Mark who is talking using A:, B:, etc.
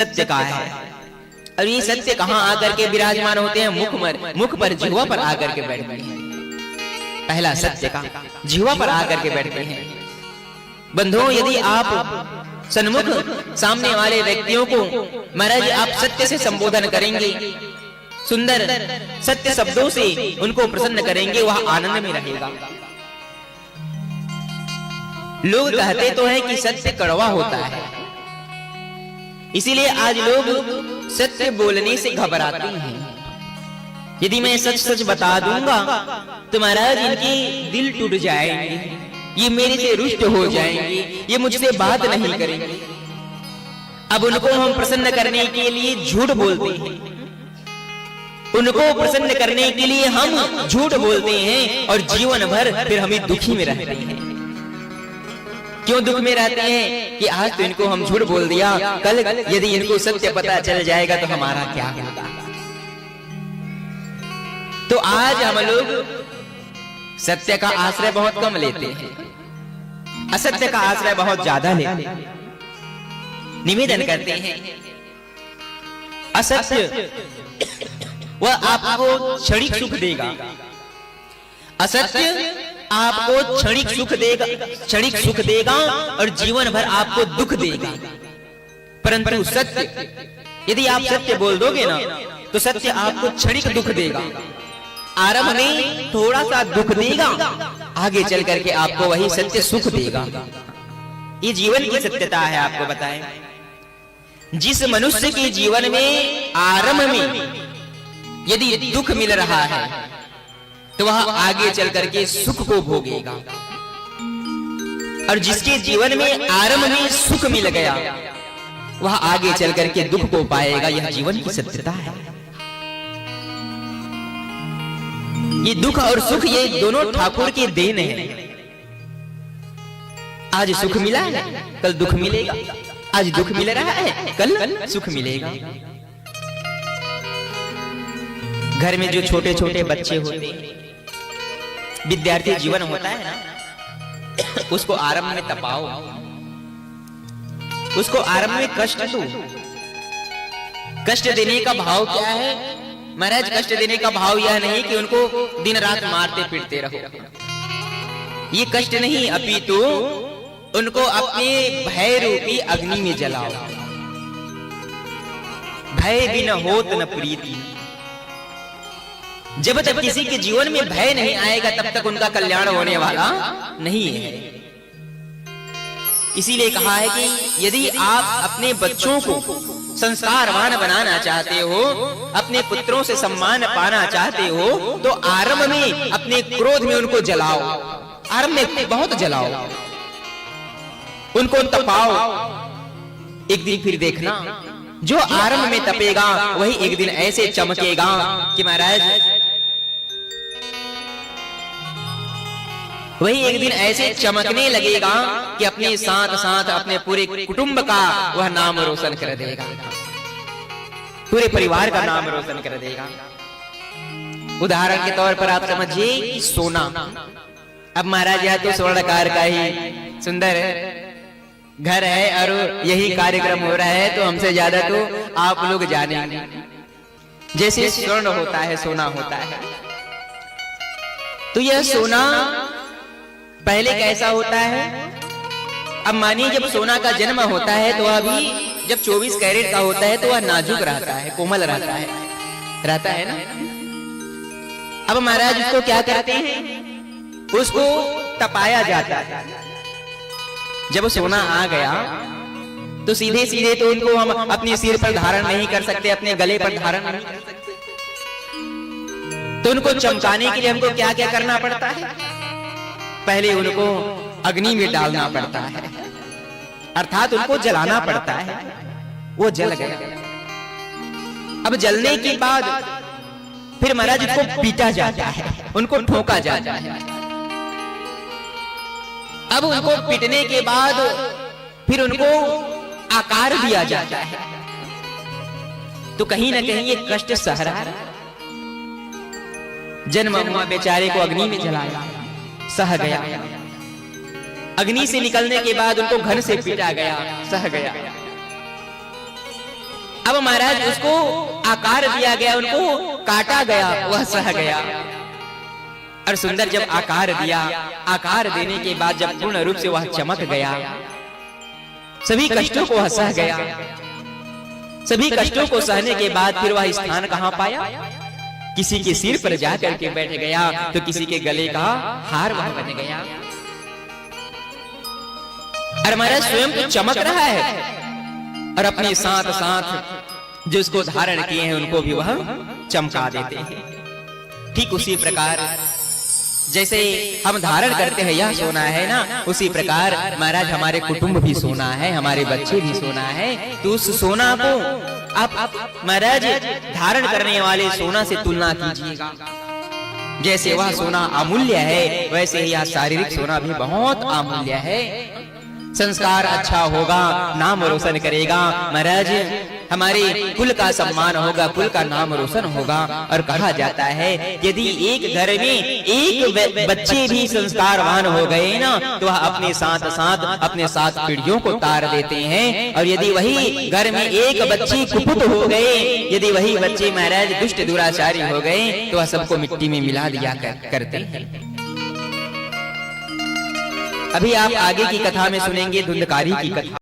A: सत्य का है। और ये सत्य कहाँ आकर के विराजमान होते हैं? मुख पर जिह्वा पर आकर के बैठते हैं। पहला सत्य का जिह्वा पर आकर के बैठते हैं। बंधुओं, यदि आप सन्मुख सामने वाले व्यक्तियों को महाराज आप सत्य से संबोधन करेंगे, सुंदर सत्य शब्दों से उनको प्रसन्न करेंगे, वह आनंद में रहेगा। लोग कहते तो हैं कि सत्य कड़वा होता है, इसीलिए आज लोग सत्य बोलने से घबराते हैं। यदि मैं सच सच बता दूंगा तो महाराज इनके दिल टूट जाएंगे, ये मेरे से रुष्ट हो जाएंगे, ये मुझसे बात नहीं करेंगे। अब उनको हम प्रसन्न करने के लिए झूठ बोलते हैं, उनको प्रसन्न करने के लिए हम झूठ बोलते हैं और जीवन भर फिर हमें दुखी में रहते हैं। क्यों दुख में रहते हैं? कि आज तो इनको हम झूठ बोल दिया, कल यदि इनको सत्य पता चल जाएगा तो हमारा क्या होगा। तो आज हम लोग सत्य का आश्रय बहुत कम लेते हैं, असत्य का आश्रय बहुत ज्यादा लेते हैं। निवेदन करते हैं, असत्य वह आपको क्षणिक सुख देगा, असत्य आपको क्षणिक सुख देगा और जीवन भर आपको दुख देगा। परंतु सत्य, यदि आप सत्य बोल दोगे ना तो सत्य आपको क्षणिक दुख देगा, आरंभ में थोड़ा सा दुख देगा, आगे चल करके आपको वही सत्य सुख देगा। ये जीवन की सत्यता है। आपको बताएं, जिस मनुष्य के जीवन में आरंभ में यदि दुख मिल रहा है तो वह आगे चल करके सुख को भोगेगा, और जिसके जीवन में आरंभ में सुख मिल गया वह आगे चल करके दुख को पाएगा। यह जीवन की सत्यता है। ये दुख और सुख ये दोनों ठाकुर के देन है। आज सुख मिला है, कल दुख मिलेगा, आज दुख मिल रहा है, कल सुख मिलेगा। घर में जो छोटे छोटे बच्चे होते हैं, विद्यार्थी जीवन होता है ना, उसको आरंभ में तपाओ, उसको आरंभ में कष्ट दो। कष्ट देने का भाव क्या है महाराज? कष्ट देने का भाव यह नहीं कि उनको दिन रात मारते पीटते रहो, ये कष्ट नहीं, अपितु उनको अपने भय रूपी अग्नि में जलाओ। भय बिन होत न प्रीति। जब तक किसी के जीवन में भय नहीं आएगा तब तक उनका कल्याण होने वाला नहीं है। इसीलिए कहा है कि यदि आप अपने बच्चों को संस्कारवान बनाना चाहते हो, अपने पुत्रों से सम्मान पाना चाहते हो, तो आरंभ में अपने क्रोध में उनको जलाओ, आरंभ में बहुत जलाओ, उनको तपाओ। एक दिन फिर देखना, जो आरंभ में तपेगा वही एक दिन ऐसे चमकेगा कि महाराज वही एक दिन ऐसे चमकने लगेगा कि अपने साथ साथ अपने पूरे कुटुंब का वह नाम रोशन कर देगा, पूरे परिवार का नाम रोशन कर देगा। उदाहरण के तौर पर आप समझिए सोना। अब महाराज यह तो स्वर्णकार का ही सुंदर घर है और यही कार्यक्रम हो रहा है, तो हमसे ज्यादा तो आप लोग जानेंगे। जैसे स्वर्ण होता है, सोना होता है, तो यह सोना पहले कैसा होता है? अब मानिए जब सोना का जन्म होता है तो अभी जब 24 कैरेट का होता है तो वह नाजुक रहता है, कोमल रहता है ना। अब महाराज उसको क्या करते हैं? उसको तपाया जाता है। जब सोना आ गया तो सीधे सीधे तो उनको हम अपने सिर पर धारण नहीं कर सकते, अपने गले पर धारण नहीं कर सकते, तो उनको चमकाने के लिए हमको क्या क्या करना पड़ता है? पहले उनको अग्नि में डालना पड़ता है, अर्थात उनको जलाना पड़ता है। वो जल गया। अब जलने के बाद फिर महाराज उसको पीटा जाता है, उनको ठोका जाता है। अब उनको पीटने के बाद फिर उनको आकार दिया जाता है, तो कहीं ना कहीं ये कष्ट सह रहा है। जन्म हुआ, बेचारे को अग्नि में जलाया, सह गया। अग्नि से निकलने के बाद उनको घन से पीटा गया, सह गया। अब महाराज उसको आकार दिया गया, उनको काटा गया, वह सह गया। और सुंदर जब आकार दिया, आकार देने के बाद जब पूर्ण रूप से वह चमक गया, सभी कष्टों को वह सह गया। सभी कष्टों को सहने के बाद फिर वह स्थान कहां पाया? किसी के सिर पर जाकर के बैठ गया, तो किसी के गले का हार वह बन गया। और महाराज स्वयं तो चमक रहा है और अपने साथ साथ जो उसको धारण किए हैं उनको भी वह चमका देते हैं। ठीक उसी प्रकार जैसे हम धारण करते हैं यह सोना है ना, उसी प्रकार महाराज हमारे कुटुंब भी सोना है, हमारे बच्चे भी सोना है। तो उस सोना को आप महाराज धारण करने वाले सोना से तुलना कीजिएगा। जैसे वह सोना अमूल्य है, वैसे ही यह शारीरिक सोना भी बहुत अमूल्य है। संस्कार अच्छा होगा, नाम रोशन करेगा, महाराज हमारे कुल का सम्मान होगा, कुल का नाम रोशन होगा। और कहा जाता है यदि एक घर में एक बच्चे भी संस्कारवान हो गए ना, तो वह अपने साथ साथ अपने 7 पीढ़ियों को तार देते हैं। और यदि वही घर में एक बच्चे कुपुत हो गए, यदि वही बच्चे महाराज दुष्ट दुराचारी हो गए, तो वह सबको मिट्टी में मिला दिया करते हैं। अभी आप आगे की कथा में सुनेंगे धुंधकारी की कथा।